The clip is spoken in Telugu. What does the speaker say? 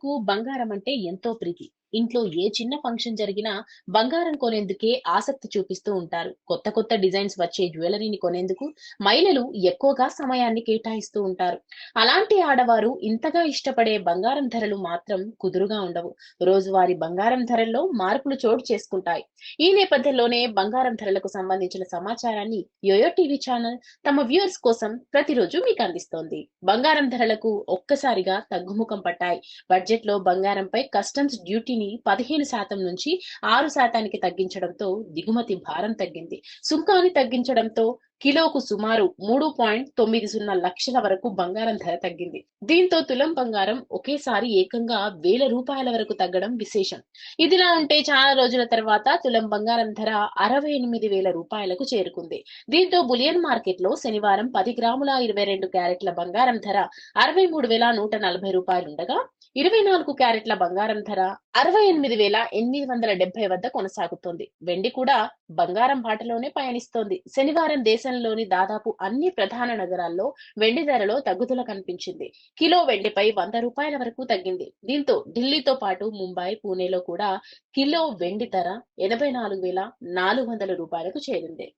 మహిళలకు బంగారం అంటే ఎంతో ప్రీతి. ఇంట్లో ఏ చిన్న ఫంక్షన్ జరిగినా బంగారం కొనేందుకే ఆసక్తి చూపిస్తూ ఉంటారు. కొత్త కొత్త డిజైన్స్ వచ్చే జ్యువెలరీని కొనేందుకు మహిళలు ఎక్కువగా సమయాన్ని కేటాయిస్తూ ఉంటారు. అలాంటి ఆడవారు ఇంతగా ఇష్టపడే బంగారం ధరలు మాత్రం కుదురుగా ఉండవు. రోజువారీ బంగారం ధరల్లో మార్పులు చోటు చేసుకుంటాయి. ఈ నేపథ్యంలోనే బంగారం ధరలకు సంబంధించిన సమాచారాన్ని యోయో టీవీ ఛానల్ తమ వ్యూయర్స్ కోసం ప్రతిరోజు మీకు అందిస్తోంది. బంగారం ధరలకు ఒక్కసారిగా తగ్గుముఖం పట్టాయి. బడ్జెట్ లో బంగారంపై కస్టమ్స్ డ్యూటీని 15% నుంచి 6%కి తగ్గించడంతో దిగుమతి భారం తగ్గింది. సుంకాన్ని తగ్గించడంతో కిలోకు సుమారు 3.90 లక్షల వరకు బంగారం ధర తగ్గింది. దీంతో తులం బంగారం ఒకేసారి ఏకంగా ₹1000 వరకు తగ్గడం విశేషం. ఇదిలా ఉంటే చాలా రోజుల తర్వాత తులం బంగారం ధర ₹68,000కు చేరుకుంది. దీంతో బులియన్ మార్కెట్ లో శనివారం 10 గ్రాముల 22 క్యారెట్ల బంగారం ధర ₹63,140 ఉండగా 24 క్యారెట్ల బంగారం ధర 68,870 వద్ద కొనసాగుతోంది. వెండి కూడా బంగారం బాటలోనే పయనిస్తోంది. శనివారం దేశంలోని దాదాపు అన్ని ప్రధాన నగరాల్లో వెండి ధరలో తగ్గుదల కనిపించింది. కిలో వెండిపై ₹100 వరకు తగ్గింది. దీంతో ఢిల్లీతో పాటు ముంబై, పూణేలో కూడా కిలో వెండి ధర ₹84,400కు చేరింది.